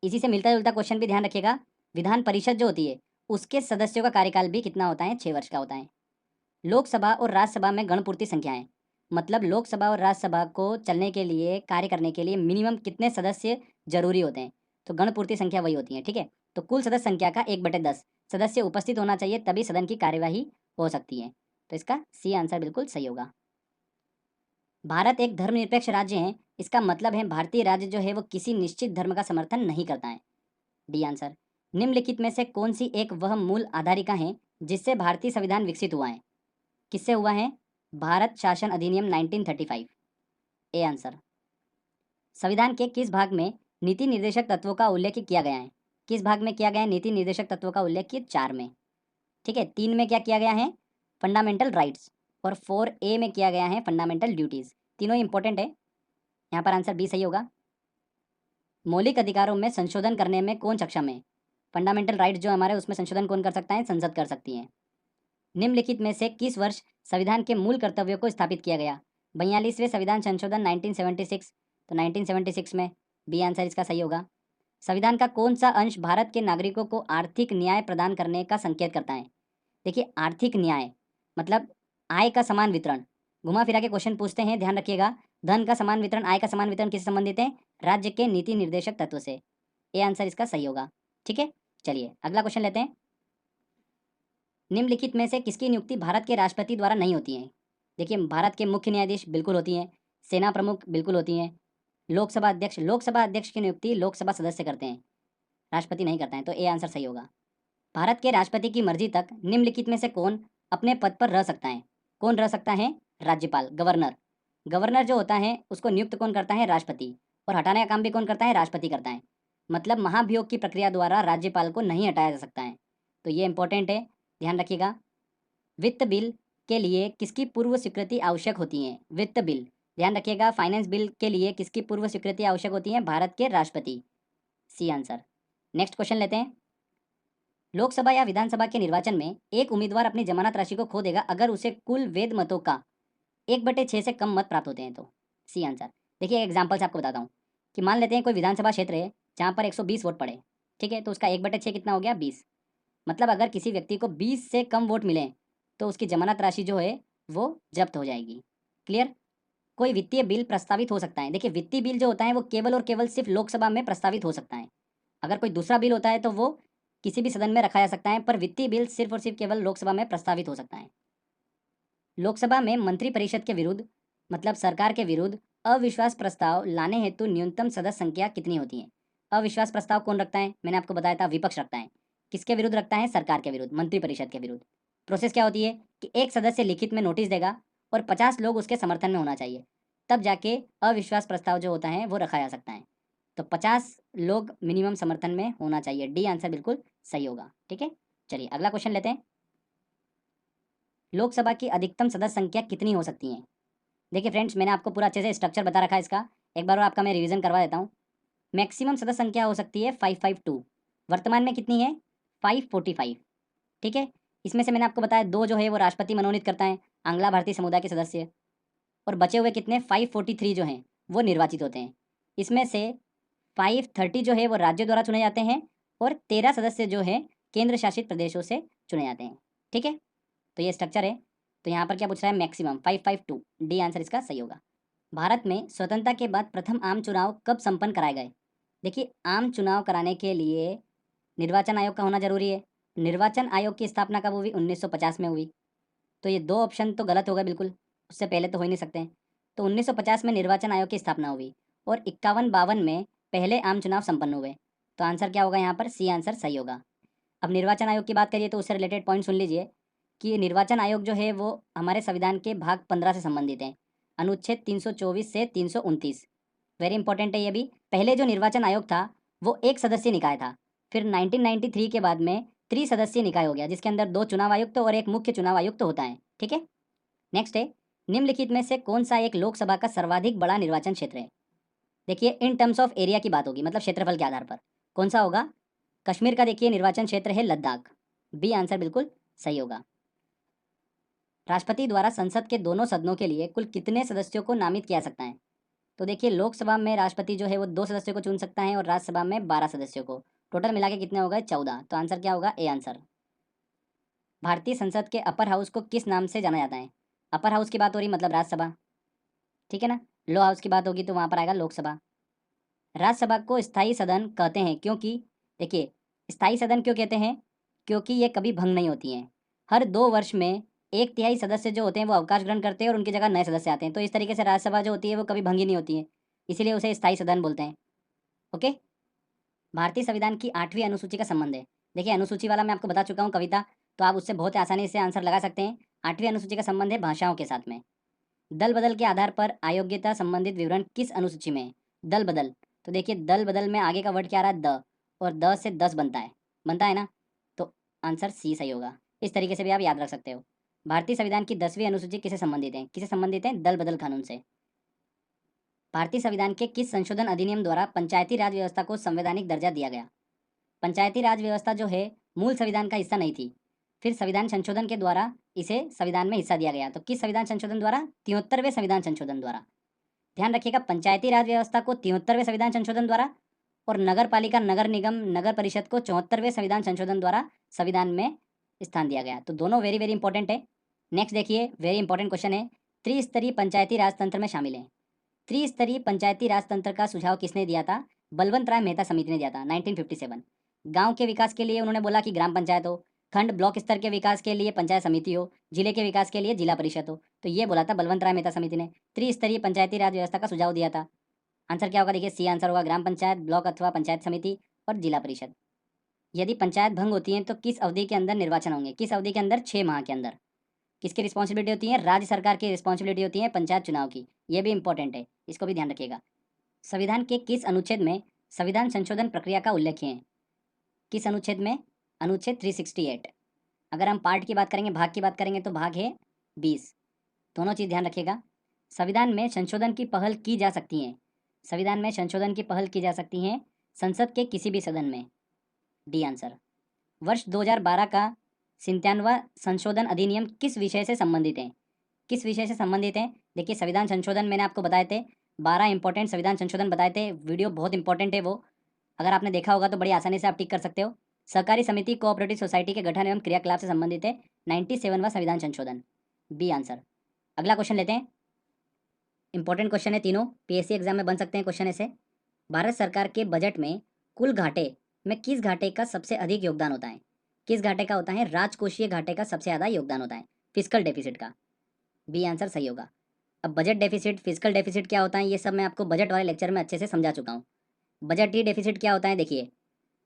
इसी से मिलता जुलता क्वेश्चन भी ध्यान रखिएगा। विधान परिषद जो होती है उसके सदस्यों का कार्यकाल भी कितना होता है? 6 वर्ष का होता है। लोकसभा और राज्यसभा में गणपूर्ति संख्याएं, मतलब लोकसभा और राज्यसभा को चलने के लिए, कार्य करने के लिए मिनिमम कितने सदस्य जरूरी होते हैं? तो गणपूर्ति संख्या वही होती है। ठीक है, तो कुल सदस्य संख्या का 1/10 सदस्य उपस्थित होना चाहिए, तभी सदन की कार्यवाही हो सकती है। तो इसका सी आंसर बिल्कुल सही होगा। भारत एक धर्मनिरपेक्ष राज्य है, इसका मतलब है भारतीय राज्य जो है वो किसी निश्चित धर्म का समर्थन नहीं करता है। D answer. निम्नलिखित में से कौन सी एक वह मूल आधारिका है जिससे भारतीय संविधान विकसित हुआ है? किससे हुआ है? भारत शासन अधिनियम 1935। A answer. संविधान के किस भाग में नीति निर्देशक तत्वों का उल्लेख किया गया है? किस भाग में किया गया है नीति निर्देशक तत्वों का उल्लेख? 4 में। ठीक है, 3 में क्या किया गया है? फंडामेंटल राइट्स, और 4A में किया गया है फंडामेंटल ड्यूटीज। तीनों इंपॉर्टेंट है। यहाँ पर आंसर बी सही होगा। मौलिक अधिकारों में संशोधन करने में कौन सक्षम है? फंडामेंटल राइट्स जो हमारे, उसमें संशोधन कौन कर सकता है? संसद कर सकती है। निम्नलिखित में से किस वर्ष संविधान के मूल कर्तव्यों को स्थापित किया गया? 42वें संविधान संशोधन 1976, तो 1976 में। बी आंसर इसका सही होगा। संविधान का कौन सा अंश भारत के नागरिकों को आर्थिक न्याय प्रदान करने का संकेत करता है? देखिए आर्थिक न्याय मतलब आय का समान वितरण। घुमा फिरा के क्वेश्चन पूछते हैं, ध्यान रखिएगा। धन का समान वितरण, आय का समान वितरण किससे संबंधित है? राज्य के नीति निर्देशक तत्व से। ए आंसर इसका सही होगा। ठीक है, चलिए अगला क्वेश्चन लेते हैं। निम्नलिखित में से किसकी नियुक्ति भारत के राष्ट्रपति द्वारा नहीं होती है? देखिए भारत के मुख्य न्यायाधीश बिल्कुल होती हैं, सेना प्रमुख बिल्कुल होती हैं, लोकसभा अध्यक्ष की नियुक्ति लोकसभा सदस्य करते हैं, राष्ट्रपति नहीं करता है। तो ए आंसर सही होगा। भारत के राष्ट्रपति की मर्जी तक निम्नलिखित में से कौन अपने पद पर रह सकता है? कौन रह सकता है? राज्यपाल, गवर्नर। गवर्नर जो होता है उसको नियुक्त कौन करता है? राष्ट्रपति। और हटाने का काम भी कौन करता है? राष्ट्रपति करता है। मतलब महाभियोग की प्रक्रिया द्वारा राज्यपाल को नहीं हटाया जा सकता है। तो ये इंपॉर्टेंट है, ध्यान रखिएगा। वित्त बिल के लिए किसकी पूर्व स्वीकृति आवश्यक होती है? वित्त बिल, ध्यान रखिएगा, फाइनेंस बिल के लिए किसकी पूर्व स्वीकृति आवश्यक होती है? भारत के राष्ट्रपति। C answer. नेक्स्ट क्वेश्चन लेते हैं। लोकसभा या विधानसभा के निर्वाचन में एक उम्मीदवार अपनी जमानत राशि को खो देगा अगर उसे कुल वैध मतों का 1/6 से कम मत प्राप्त होते हैं तो। C answer. देखिए एग्जाम्पल से आपको बताता हूँ कि मान लेते हैं कोई विधानसभा क्षेत्र है जहाँ पर 120 वोट पड़े। ठीक है, तो उसका 1/6 कितना हो गया? 20। मतलब अगर किसी व्यक्ति को 20 से कम वोट मिले तो उसकी जमानत राशि जो है वो जब्त हो जाएगी। क्लियर? कोई वित्तीय बिल प्रस्तावित हो सकता है। देखिए वित्तीय बिल जो होता है वो केवल और केवल सिर्फ लोकसभा में प्रस्तावित हो सकता है। अगर कोई दूसरा बिल होता है तो वो किसी भी सदन में रखा जा सकता है, पर वित्तीय बिल सिर्फ और सिर्फ केवल लोकसभा में प्रस्तावित हो सकता है। लोकसभा में मंत्रिपरिषद के विरुद्ध, मतलब सरकार के विरुद्ध अविश्वास प्रस्ताव लाने हेतु न्यूनतम सदस्य संख्या कितनी होती है? अविश्वास प्रस्ताव कौन रखता है? मैंने आपको बताया था विपक्ष रखता है। किसके विरुद्ध रखता है? सरकार के विरुद्ध, मंत्रिपरिषद के विरुद्ध। प्रोसेस क्या होती है कि एक सदस्य लिखित में नोटिस देगा और 50 लोग उसके समर्थन में होना चाहिए, तब जाके अविश्वास प्रस्ताव जो होता है वो रखा जा सकता है। तो 50 लोग मिनिमम समर्थन में होना चाहिए। डी आंसर बिल्कुल सही होगा। ठीक है, चलिए अगला क्वेश्चन लेते हैं। लोकसभा की अधिकतम सदस्य संख्या कितनी हो सकती है? देखिए फ्रेंड्स, मैंने आपको पूरा अच्छे से स्ट्रक्चर बता रखा है इसका। एक बार और आपका मैं रिवीजन करवा देता हूँ। मैक्सिमम सदस्य संख्या हो सकती है 552। वर्तमान में कितनी है? 545। ठीक है, इसमें से मैंने आपको बताया 2 जो है वो राष्ट्रपति मनोनीत करता है, आंग्ला भारतीय समुदाय के सदस्य। और बचे हुए कितने? 543 जो हैं वो निर्वाचित होते हैं। इसमें से 530 जो है वो राज्य द्वारा चुने जाते हैं, और 13 सदस्य जो है केंद्र शासित प्रदेशों से चुने जाते हैं। ठीक है, तो ये स्ट्रक्चर है। तो यहाँ पर क्या पूछ रहा है? मैक्सिमम 552। डी आंसर इसका सही होगा। भारत में स्वतंत्रता के बाद प्रथम आम चुनाव कब संपन्न कराए गए? देखिए आम चुनाव कराने के लिए निर्वाचन आयोग का होना जरूरी है। निर्वाचन आयोग की स्थापना कब हुई? 1950 में हुई। तो ये 2 ऑप्शन तो गलत हो गए बिल्कुल, उससे पहले तो हो ही नहीं सकते। तो 1950 में निर्वाचन आयोग की स्थापना हुई और 51-52 में पहले आम चुनाव संपन्न हुए। तो आंसर क्या होगा यहाँ पर? सी आंसर सही होगा। अब निर्वाचन आयोग की बात करिए तो उससे रिलेटेड पॉइंट सुन लीजिए कि निर्वाचन आयोग जो है वो हमारे संविधान के भाग 15 से संबंधित है, अनुच्छेद 324 से 329। वेरी इंपॉर्टेंट है ये भी। पहले जो निर्वाचन आयोग था वो एक सदस्यीय निकाय था, फिर 1993 के बाद में त्रिसदस्यीय निकाय हो गया, जिसके अंदर 2 चुनाव आयुक्त और एक मुख्य चुनाव आयुक्त होता है। ठीक है। नेक्स्ट है, निम्नलिखित में से कौन सा एक लोकसभा का सर्वाधिक बड़ा निर्वाचन क्षेत्र है? देखिए, इन टर्म्स ऑफ एरिया की बात होगी, मतलब क्षेत्रफल के आधार पर। कौन सा होगा? कश्मीर का देखिए निर्वाचन क्षेत्र है लद्दाख। बी आंसर बिल्कुल सही होगा। राष्ट्रपति द्वारा संसद के दोनों सदनों के लिए कुल कितने सदस्यों को नामित किया सकता है? तो देखिए, लोकसभा में राष्ट्रपति जो है वो 2 सदस्यों को चुन सकता है और राज्यसभा में 12 सदस्यों को। टोटल मिला के कितने हो गए? 14। तो आंसर क्या होगा? A answer. भारतीय संसद के अपर हाउस को किस नाम से जाना जाता है? अपर हाउस की बात हो रही मतलब राज्यसभा, ठीक है ना। लो हाउस की बात होगी तो वहाँ पर आएगा लोकसभा। राज्यसभा को स्थायी सदन कहते हैं क्योंकि, देखिए, स्थायी सदन क्यों कहते हैं? क्योंकि ये कभी भंग नहीं होती हैं। हर 2 वर्ष में 1/3 सदस्य जो होते हैं वो अवकाश ग्रहण करते हैं और उनकी जगह नए सदस्य आते हैं। तो इस तरीके से राज्यसभा जो होती है वो कभी भंगी नहीं होती है, इसीलिए उसे स्थायी सदन बोलते हैं। ओके। भारतीय संविधान की 8वीं अनुसूची का संबंध है। देखिए, अनुसूची वाला मैं आपको बता चुका हूँ कविता, तो आप उससे बहुत आसानी से आंसर लगा सकते हैं। 8वीं अनुसूची का संबंध है भाषाओं के साथ में। दल बदल के आधार पर अयोग्यता संबंधित विवरण किस अनुसूची में है? दल बदल, तो देखिए दल बदल में आगे का वर्ड क्या आ रहा है? द, और द से 10 बनता है ना। तो आंसर सी सही होगा। इस तरीके से भी आप याद रख सकते हो। भारतीय संविधान की 10वीं अनुसूची किसे संबंधित है? किसे संबंधित है? दल बदल कानून से। भारतीय संविधान के किस संशोधन अधिनियम द्वारा पंचायती राज व्यवस्था को संवैधानिक दर्जा दिया गया? पंचायती राज व्यवस्था जो है मूल संविधान का हिस्सा नहीं थी, फिर संविधान संशोधन के द्वारा इसे संविधान में हिस्सा दिया गया। तो किस संविधान संशोधन द्वारा? 73वें संविधान संशोधन द्वारा। ध्यान रखिएगा, पंचायती राज व्यवस्था को 73वें संविधान संशोधन द्वारा और नगर पालिका, नगर निगम, नगर परिषद को 74वें संविधान संशोधन द्वारा संविधान में स्थान दिया गया। तो दोनों वेरी वेरी इंपॉर्टेंट है। नेक्स्ट देखिए, वेरी इंपॉर्टेंट क्वेश्चन है, त्रिस्तरीय पंचायती राज तंत्र में शामिल है। त्रिस्तरीय पंचायती राज तंत्र का सुझाव किसने दिया था? बलवंत राय मेहता समिति ने दिया था 1957। गांव के विकास के लिए उन्होंने बोला कि ग्राम पंचायत हो, खंड ब्लॉक स्तर के विकास के लिए पंचायत समिति हो, जिले के विकास के लिए जिला परिषद हो। तो ये बोला था बलवंत राय मेहता समिति ने। त्रिस्तरीय पंचायती राज व्यवस्था का सुझाव दिया था। आंसर क्या होगा? देखिए, सी आंसर होगा, ग्राम पंचायत, ब्लॉक अथवा पंचायत समिति और जिला परिषद। यदि पंचायत भंग होती है तो किस अवधि के अंदर निर्वाचन होंगे? किस अवधि के अंदर? 6 माह के अंदर। किसकी रिस्पॉन्सिबिलिटी होती है? राज्य सरकार की रिस्पॉन्सिबिलिटी होती है पंचायत चुनाव की। ये भी इंपॉर्टेंट है, इसको भी ध्यान रखिएगा। संविधान के किस अनुच्छेद में संविधान संशोधन प्रक्रिया का उल्लेख है? किस अनुच्छेद में? अनुच्छेद 368। अगर हम पार्ट की बात करेंगे, भाग की बात करेंगे, तो भाग है 20। दोनों चीज़ ध्यान रखिएगा। संविधान में संशोधन की पहल की जा सकती है। संविधान में संशोधन की पहल की जा सकती है संसद के किसी भी सदन में। D answer. वर्ष 2012 का 97वां संशोधन अधिनियम किस विषय से संबंधित है? किस विषय से संबंधित है? देखिए, संविधान संशोधन मैंने आपको बताए थे, 12 इंपॉर्टेंट संविधान संशोधन बताए थे। वीडियो बहुत इंपॉर्टेंट है वो, अगर आपने देखा होगा तो बड़ी आसानी से आप टिक कर सकते हो। सहकारी समिति कोऑपरेटिव सोसाइटी के गठन एवं क्रियाकलाप से संबंधित है 97वां संविधान संशोधन। B answer. अगला क्वेश्चन लेते हैं। इंपॉर्टेंट क्वेश्चन है तीनों, पीएससी एग्जाम में बन सकते हैं क्वेश्चन ऐसे। भारत सरकार के बजट में कुल घाटे में किस घाटे का सबसे अधिक योगदान होता है? किस घाटे का होता है? राजकोषीय घाटे का सबसे ज़्यादा योगदान होता है, फिजिकल डेफिसिट का। बी आंसर सही होगा। अब बजट डेफिसिट, फिजिकल डेफिसिट क्या होता है, ये सब मैं आपको बजट वाले लेक्चर में अच्छे से समझा चुका हूँ। बजटीय डेफिसिट क्या होता है? देखिए,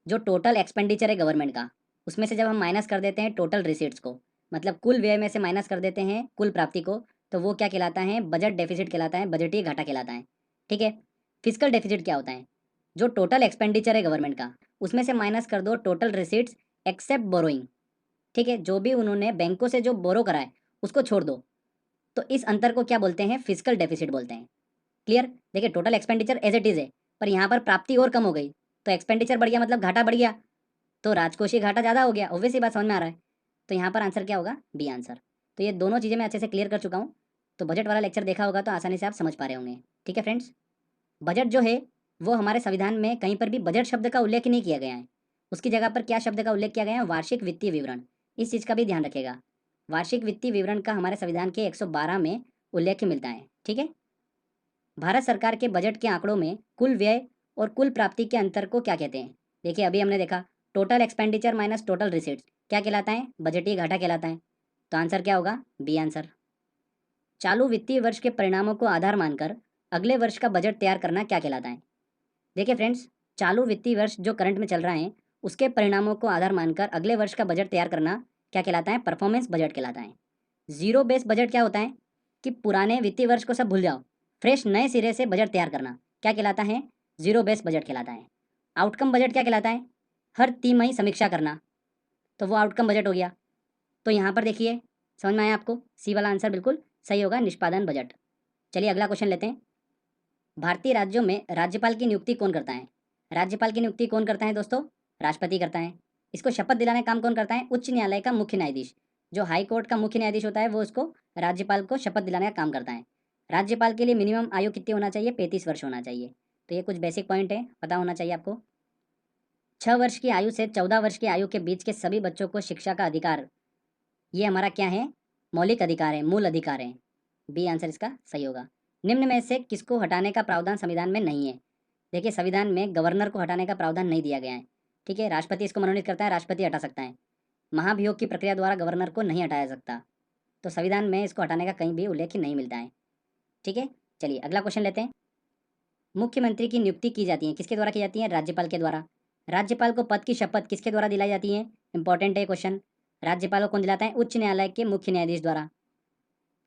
जो टोटल एक्सपेंडिचर है गवर्नमेंट का, उसमें से जब हम माइनस कर देते हैं टोटल रिसीट्स को, मतलब कुल व्यय में से माइनस कर देते हैं कुल प्राप्ति को, तो वो क्या कहलाता है? बजट डेफिसिट कहलाता है, बजटीय घाटा कहलाता है। ठीक है। फिजिकल डेफिसिट क्या होता है? जो टोटल एक्सपेंडिचर है गवर्नमेंट का, उसमें से माइनस कर दो टोटल रिसीट्स एक्सेप्ट बोरोइंग। ठीक है, जो भी उन्होंने बैंकों से जो बोरो करा है उसको छोड़ दो, तो इस अंतर को क्या बोलते हैं? फिजिकल डेफिसिट बोलते हैं। क्लियर? देखिए, total expenditure as it is है, पर यहाँ पर प्राप्ति और कम हो गई, तो एक्सपेंडिचर बढ़ गया मतलब घाटा बढ़ गया, तो राजकोषीय घाटा ज़्यादा हो गया। ऑब्वियस ही बात समझ में आ रहा है। तो यहाँ पर आंसर क्या होगा? B answer. तो ये दोनों चीज़ें मैं अच्छे से क्लियर कर चुका हूँ। तो बजट वाला लेक्चर देखा होगा तो आसानी से आप समझ पा रहे होंगे। ठीक है फ्रेंड्स, बजट जो है वो हमारे संविधान में कहीं पर भी बजट शब्द का उल्लेख नहीं किया गया है। उसकी जगह पर क्या शब्द का उल्लेख किया गया है? वार्षिक वित्तीय विवरण। इस चीज़ का भी ध्यान रखेगा। वार्षिक वित्तीय विवरण का हमारे संविधान के 112 में उल्लेख मिलता है। ठीक है। भारत सरकार के बजट के आंकड़ों में कुल व्यय और कुल प्राप्ति के अंतर को क्या कहते हैं? देखिए, अभी हमने देखा total expenditure minus total receipts क्या कहलाता है? बजटीय घाटा कहलाता है। तो आंसर क्या होगा? B answer. चालू वित्तीय वर्ष के परिणामों को आधार मानकर अगले वर्ष का बजट तैयार करना क्या कहलाता है? देखिए फ्रेंड्स, चालू वित्तीय वर्ष जो करंट में चल रहा है उसके परिणामों को आधार मानकर अगले वर्ष का बजट तैयार करना क्या कहलाता है? परफॉर्मेंस बजट कहलाता है। जीरो बेस बजट क्या होता है? कि पुराने वित्तीय वर्ष को सब भूल जाओ, फ्रेश नए सिरे से बजट तैयार करना क्या कहलाता है? जीरो बेस बजट कहलाता है। आउटकम बजट क्या कहलाता है? हर तिमाही समीक्षा करना, तो वो आउटकम बजट हो गया। तो यहाँ पर देखिए, समझ में आया आपको? सी वाला आंसर बिल्कुल सही होगा, निष्पादन बजट। चलिए अगला क्वेश्चन लेते हैं। भारतीय राज्यों में राज्यपाल की नियुक्ति कौन करता है? राज्यपाल की नियुक्ति कौन करता है दोस्तों? राष्ट्रपति करता है। इसको शपथ दिलाने का काम कौन करता है? उच्च न्यायालय का मुख्य न्यायाधीश। जो हाई कोर्ट का मुख्य न्यायाधीश होता है वो उसको राज्यपाल को शपथ दिलाने का काम करता है। राज्यपाल के लिए मिनिमम आयु कितनी होना चाहिए? 35 वर्ष होना चाहिए। तो ये कुछ बेसिक पॉइंट है, पता होना चाहिए आपको। 6 वर्ष की आयु से 14 वर्ष की आयु के बीच के सभी बच्चों को शिक्षा का अधिकार, ये हमारा क्या है? मौलिक अधिकार है, मूल अधिकार है। बी आंसर इसका सही होगा। निम्न में से किसको हटाने का प्रावधान संविधान में नहीं है? देखिए, संविधान में गवर्नर को हटाने का प्रावधान नहीं दिया गया है। ठीक है, राष्ट्रपति इसको मनोनीत करता है, राष्ट्रपति हटा सकता है। महाभियोग की प्रक्रिया द्वारा गवर्नर को नहीं हटाया सकता। तो संविधान में इसको हटाने का कहीं भी उल्लेख नहीं मिलता है। ठीक है, चलिए अगला क्वेश्चन लेते हैं। मुख्यमंत्री की नियुक्ति की जाती है, किसके द्वारा की जाती है? राज्यपाल के द्वारा। राज्यपाल को पद की शपथ किसके द्वारा दिलाई जाती है? इंपॉर्टेंट है क्वेश्चन। राज्यपाल को कौन दिलाता है? उच्च न्यायालय के मुख्य न्यायाधीश द्वारा।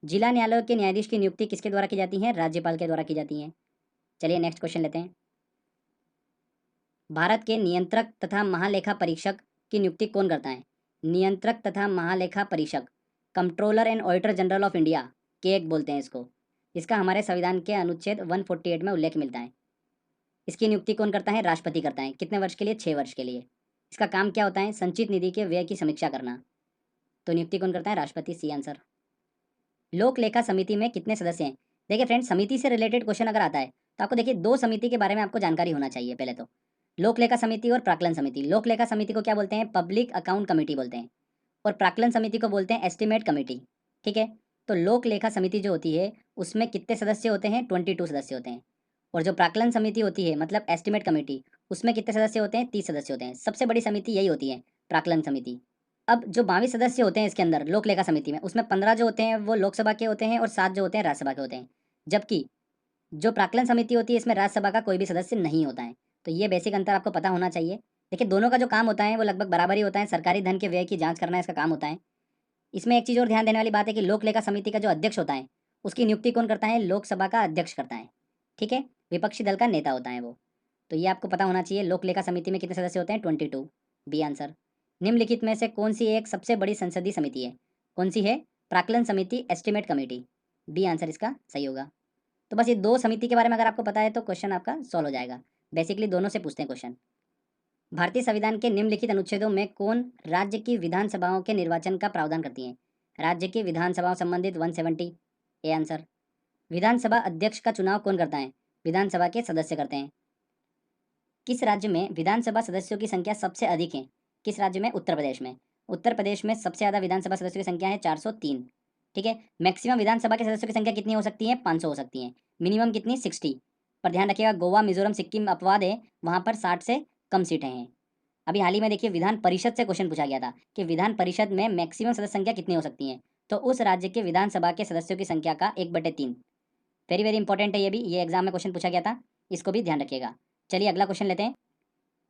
जिला न्यायालयों के न्यायाधीश की नियुक्ति किसके द्वारा की जाती है? राज्यपाल के द्वारा की जाती है। चलिए नेक्स्ट क्वेश्चन लेते हैं। भारत के नियंत्रक तथा महालेखा परीक्षक की नियुक्ति कौन करता है? नियंत्रक तथा महालेखा परीक्षक, controller and auditor general of India, cake बोलते हैं इसको। इसका हमारे संविधान के अनुच्छेद 148 में उल्लेख मिलता है। इसकी नियुक्ति कौन करता है? राष्ट्रपति करता है। कितने वर्ष के लिए? 6 वर्ष के लिए। इसका काम क्या होता है? संचित निधि के व्यय की समीक्षा करना। तो नियुक्ति कौन करता है? राष्ट्रपति, सी आंसर। लोक लेखा समिति में कितने सदस्य हैं? देखिए फ्रेंड्स, समिति से रिलेटेड क्वेश्चन अगर आता है तो आपको देखिए 2 समिति के बारे में आपको जानकारी होना चाहिए पहले तो। लोक लेखा समिति और प्राक्कलन समिति। लोक लेखा समिति को क्या बोलते हैं? पब्लिक अकाउंट कमेटी बोलते हैं। और प्राक्कलन समिति को बोलते हैं एस्टिमेट कमेटी। ठीक है, तो लोक लेखा समिति जो होती है उसमें कितने सदस्य होते हैं? 22 सदस्य होते हैं। और जो प्राक्कलन समिति होती है मतलब एस्टिमेट कमेटी, उसमें कितने सदस्य होते हैं? 30 सदस्य होते हैं। सबसे बड़ी समिति यही होती है, प्राक्कलन समिति। अब जो 22 सदस्य होते हैं इसके अंदर लोक लेखा समिति में, उसमें 15 जो होते हैं वो लोकसभा के होते हैं और 7 जो होते हैं राज्यसभा के होते हैं। जबकि जो प्राक्कलन समिति होती है इसमें राज्यसभा का कोई भी सदस्य नहीं होता है। तो ये बेसिक अंतर आपको पता होना चाहिए। देखिए, दोनों का जो काम होता है वो लगभग बराबर ही होता है। सरकारी धन के व्यय की जांच करना इसका काम होता है। इसमें एक चीज़ और ध्यान देने वाली बात है कि लोक लेखा समिति का जो अध्यक्ष होता है उसकी नियुक्ति कौन करता है? लोकसभा का अध्यक्ष करता है। ठीक है, विपक्षी दल का नेता होता है वो। तो ये आपको पता होना चाहिए। लोक लेखा समिति में कितने सदस्य होते हैं? 22, बी आंसर। निम्नलिखित में से कौन सी एक सबसे बड़ी संसदीय समिति है? कौन सी है? प्राक्कलन समिति, एस्टिमेट कमेटी। बी आंसर इसका सही होगा। तो बस ये 2 समिति के बारे में अगर आपको पता है तो क्वेश्चन आपका सॉल्व हो जाएगा। बेसिकली दोनों से पूछते हैं क्वेश्चन। भारतीय संविधान के निम्नलिखित अनुच्छेदों में कौन राज्य की विधानसभाओं के निर्वाचन का प्रावधान करती है? राज्य की विधानसभाओं संबंधित 170, ए आंसर। विधानसभा अध्यक्ष का चुनाव कौन करता है? विधानसभा के सदस्य करते हैं। किस राज्य में विधानसभा सदस्यों की संख्या सबसे अधिक है? किस राज्य में? उत्तर प्रदेश में। उत्तर प्रदेश में सबसे ज़्यादा विधानसभा सदस्यों की संख्या है 403। ठीक है, मैक्सिमम विधानसभा के सदस्यों की संख्या कितनी हो सकती है? 500 हो सकती है। मिनिमम कितनी? 60। पर ध्यान रखिएगा, गोवा, मिजोरम, सिक्किम अपवाद है, वहाँ पर 60 से कम सीटें हैं। अभी हाल ही में देखिए विधान परिषद से क्वेश्चन पूछा गया था कि विधान परिषद में मैक्सिमम सदस्य संख्या कितनी हो सकती है? तो उस राज्य के विधानसभा के सदस्यों की संख्या का 1/3। वेरी वेरी इंपॉर्टेंट है ये भी, ये एग्जाम में क्वेश्चन पूछा गया था, इसको भी ध्यान रखिएगा। चलिए अगला क्वेश्चन लेते हैं।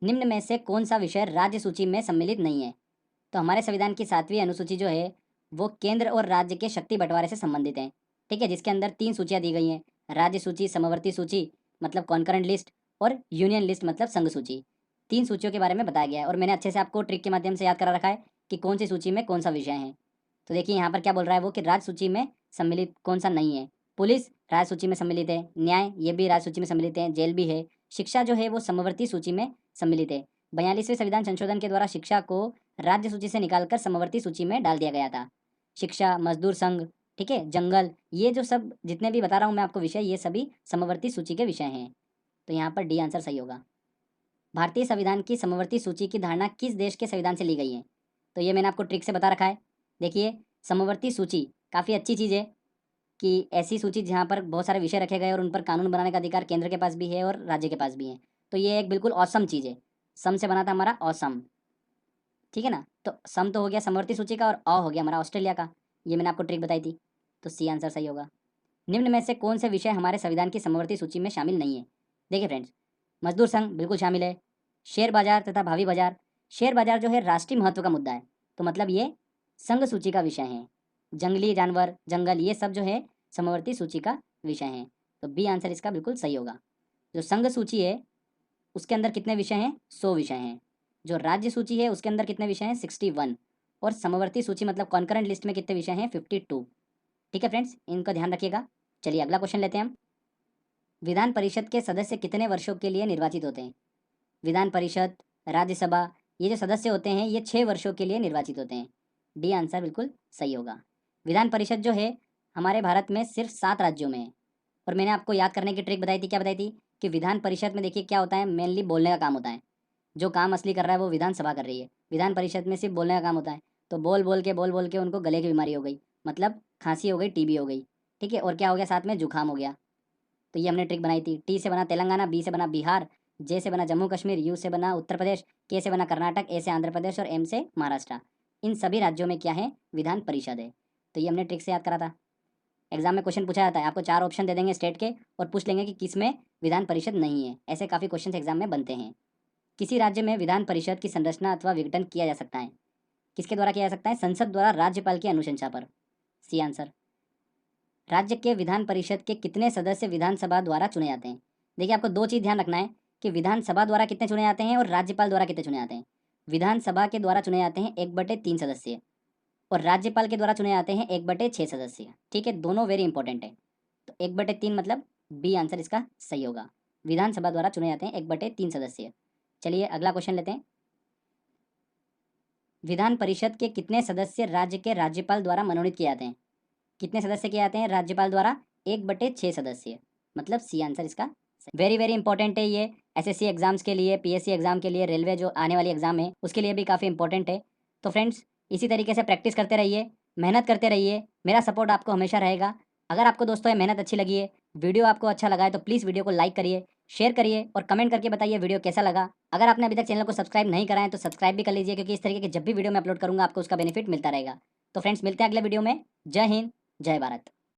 निम्न में से कौन सा विषय राज्य सूची में सम्मिलित नहीं है? तो हमारे संविधान की 7वीं अनुसूची जो है वो केंद्र और राज्य के शक्ति बंटवारे से संबंधित है। ठीक है, जिसके अंदर 3 सूचियाँ दी गई हैं, राज्य सूची, समवर्ती सूची मतलब कॉन्करेंट लिस्ट, और यूनियन लिस्ट मतलब संघ सूची। 3 सूचियों के बारे में बताया गया है और मैंने अच्छे से आपको ट्रिक के माध्यम से याद करा रखा है कि कौन सी सूची में कौन सा विषय है। तो देखिए यहाँ पर क्या बोल रहा है वो कि राज्य सूची में सम्मिलित कौन सा नहीं है? पुलिस राज्य सूची में सम्मिलित है, न्याय ये भी राज्य सूची में सम्मिलित है, जेल भी है, शिक्षा जो है वो समवर्ती सूची में सम्मिलित है। 42वें संविधान संशोधन के द्वारा शिक्षा को राज्य सूची से निकालकर समवर्ती सूची में डाल दिया गया था। शिक्षा, मजदूर संघ, ठीक है, जंगल, ये जो सब जितने भी बता रहा हूँ मैं आपको विषय, ये सभी समवर्ती सूची के विषय हैं। तो यहाँ पर डी आंसर सही होगा। भारतीय संविधान की समवर्ती सूची की धारणा किस देश के संविधान से ली गई है? तो ये मैंने आपको ट्रिक से बता रखा है। देखिए, समवर्ती सूची काफ़ी अच्छी चीज़ है कि ऐसी सूची जहाँ पर बहुत सारे विषय रखे गए और उन पर कानून बनाने का अधिकार केंद्र के पास भी है और राज्य के पास भी है। तो ये एक बिल्कुल ऑसम चीज़ है। सम से बना था हमारा ऑसम। ठीक है ना, तो सम तो हो गया समवर्ती सूची का और अ हो गया हमारा ऑस्ट्रेलिया का। ये मैंने आपको ट्रिक बताई थी। तो सी आंसर सही होगा। निम्न में से कौन से विषय हमारे संविधान की समवर्ती सूची में शामिल नहीं है? देखिए फ्रेंड्स, मजदूर संघ बिल्कुल शामिल है। शेयर बाजार तथा भावी बाजार, शेयर बाजार जो है राष्ट्रीय महत्व का मुद्दा है, तो मतलब ये संघ सूची का विषय है। जंगली जानवर, जंगल, ये सब जो है समवर्ती सूची का विषय है। तो बी आंसर इसका बिल्कुल सही होगा। जो संघ सूची है उसके अंदर कितने विषय हैं? 100 विषय हैं। जो राज्य सूची है उसके अंदर कितने विषय हैं? 61। और समवर्ती सूची मतलब कॉन्करेंट लिस्ट में कितने विषय हैं? 52। ठीक है फ्रेंड्स, इनका ध्यान रखिएगा। चलिए अगला क्वेश्चन लेते हैं हम। विधान परिषद के सदस्य कितने वर्षों के लिए निर्वाचित होते हैं? विधान परिषद, राज्यसभा, ये जो सदस्य होते हैं ये 6 वर्षों के लिए निर्वाचित होते हैं। डी आंसर बिल्कुल सही होगा। विधान परिषद जो है हमारे भारत में सिर्फ 7 राज्यों में है। और मैंने आपको याद करने की ट्रिक बताई थी, क्या बताई थी? कि विधान परिषद में देखिए क्या होता है, मेनली बोलने का काम होता है। जो काम असली कर रहा है वो विधानसभा कर रही है। विधान परिषद में सिर्फ बोलने का काम होता है। तो बोल बोल के उनको गले की बीमारी हो गई, मतलब खांसी हो गई, टीबी हो गई। ठीक है, और क्या हो गया साथ में? जुकाम हो गया। तो ये हमने ट्रिक बनाई थी। टी से बना तेलंगाना, बी से बना बिहार, जे से बना जम्मू कश्मीर, यू से बना उत्तर प्रदेश, के से बना कर्नाटक, ए से आंध्र प्रदेश और एम से महाराष्ट्र। इन सभी राज्यों में क्या है? विधान परिषद है। तो ये हमने ट्रिक से याद करा था। एग्जाम में क्वेश्चन पूछा जाता है, आपको 4 ऑप्शन दे देंगे स्टेट के और पूछ लेंगे कि किस में विधान परिषद नहीं है। ऐसे काफ़ी क्वेश्चन एग्जाम में बनते हैं। किसी राज्य में विधान परिषद की संरचना अथवा विघटन किया जा सकता है? किसके द्वारा किया जा सकता है? संसद द्वारा राज्यपाल की अनुशंसा पर। C answer. राज्य के विधान परिषद के कितने सदस्य विधानसभा द्वारा चुने जाते हैं? देखिए आपको 2 चीज़ ध्यान रखना है कि विधानसभा द्वारा कितने चुने जाते हैं और राज्यपाल द्वारा कितने चुने जाते हैं। विधानसभा के द्वारा चुने जाते हैं 1/3 सदस्य और राज्यपाल के द्वारा चुने जाते हैं 1/6 सदस्य। ठीक है, दोनों वेरी इंपॉर्टेंट है। तो 1/3 मतलब बी आंसर इसका सही होगा। विधानसभा द्वारा चुने जाते हैं 1/3 सदस्य। चलिए अगला क्वेश्चन लेते हैं। विधान परिषद के कितने सदस्य राज्य के राज्यपाल द्वारा मनोनीत किए जाते हैं? कितने सदस्य किए जाते हैं राज्यपाल द्वारा? 1/6 सदस्य, मतलब सी आंसर इसका। वेरी वेरी इंपॉर्टेंट है ये, एसएससी एग्जाम्स के लिए, पीएससी एग्जाम के लिए, रेलवे जो आने वाली एग्जाम है उसके लिए भी काफ़ी इंपॉर्टेंट है। तो फ्रेंड्स इसी तरीके से प्रैक्टिस करते रहिए, मेहनत करते रहिए, मेरा सपोर्ट आपको हमेशा रहेगा। अगर आपको दोस्तों ये मेहनत अच्छी लगी है, वीडियो आपको अच्छा लगा है तो प्लीज़ वीडियो को लाइक करिए, शेयर करिए और कमेंट करके बताइए वीडियो कैसा लगा। अगर आपने अभी तक चैनल को सब्सक्राइब नहीं करा है तो सब्सक्राइब भी कर लीजिए, क्योंकि इस तरीके की जब भी वीडियो मैं अपलोड करूँगा आपको उसका बेनिफिट मिलता रहेगा। तो फ्रेंड्स मिलते हैं अगले वीडियो में। जय हिंद, जय भारत।